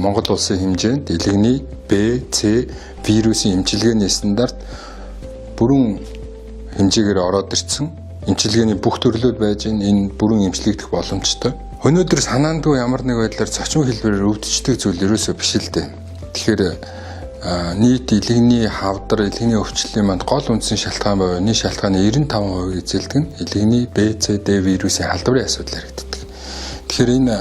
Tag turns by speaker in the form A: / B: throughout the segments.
A: Монгол улсын хэмжээнд элэгний B, C вирусын эмчилгээний стандарт бүрэн хэмжээгээр ороод ирсэн. Эмчилгээний бүх төрлүүд байж энэ бүрэн эмчилэгдэх боломжтой. Өнөөдөр санаандгүй ямар нэг байдлаар зочин хэлбэрээр өвдчихдэг зүйл ерөөсөө биш л дээ. Тэгэхээр нийт элэгний хавдар, элэгний өвчлөлийн манд гол үндсэн шалтгаан буюу энэ шалтгааны 95% эзэлдэг нь элэгний B, C, D вирусын халдварын асуудал яригддаг. Тэгэхээр энэ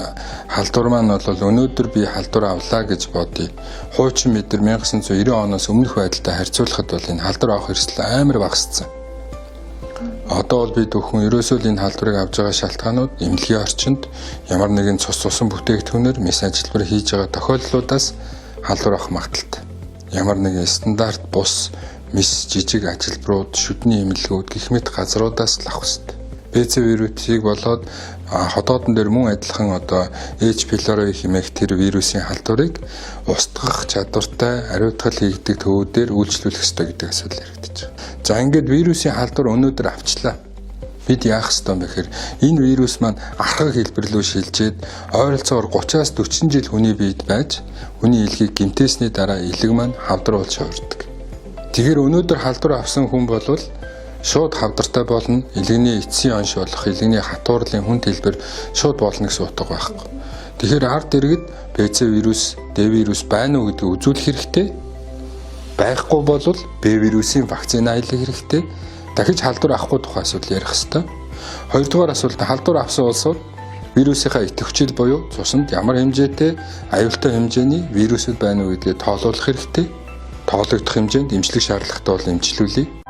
A: халдвар маань бол өнөөдөр би халдвар авлаа гэж бодъё. Хуучин бид нар 1990 оноос өмнөх байдалтай харьцуулахад бол энэ халдвар авах эрсдэл амар багассан. Одоо бол бид бүхэн ерөөсөө л энэ халдварыг авж байгаа шалтгаанууд эмнэлгийн орчинд ямар нэгэн цус цусан бүтээгдэхүүнээр мис ажилбар хийж байгаа тохиолдлуудаас халдвар авах магадaltaй. Ямар нэгэн стандарт бус мис жижиг ажилбарууд, шүдний эмнэлгүүд гэх мэт газруудаас л авах хэрэгтэй. БЦ вирусыг болоод хотоодон дээр мөн адилхан одоо H. pylori хэмээх тэр вирусын халдварыг устгах чадвартай ариутгал хийгдэх төвүүдээр үйлчлүүлэх ёстой гэдэг асуудал яригдаж байна. За ингээд вирусын халдвар өнөөдөр авчлаа. Бид яах ёстой юм бэ гэхээр энэ вирус маань архаг хэлбэрлүү шилжээд ойролцоогоор 30-аас 40 жил хүний биед байж хүний илгийг гэмтээсний дараа илэг маань хавдар болж хувирдаг. Тэгэхээр өнөөдөр халдвар авсан хүн болвол шууд хавдартай болно. Илэгний эцсийн онш болох илэгний хатуурлын хүнд хэлбэр шууд болно гэсэн утга байхгүй. Тэгэхээр ард иргэд БЦ вирус, D вирус байна уу гэдгийг үзүүлэх хэрэгтэй. Байхгүй бол B вирусын вакцины аялах хэрэгтэй. Дахиж халдвар авахгүй тухай асуудал ярих хэрэгтэй. Хоёрдугаар асуулт нь халдвар авсан улсууд вирусынхаа идэвхжил буюу цуснд ямар хэмжээтэй аюултай хэмжээний вирусүүд байна уу гэдгийг тоолуулах хэрэгтэй. Тоологдох хэмжээнд эмчлэх шаардлагатай бол эмчлүүлье.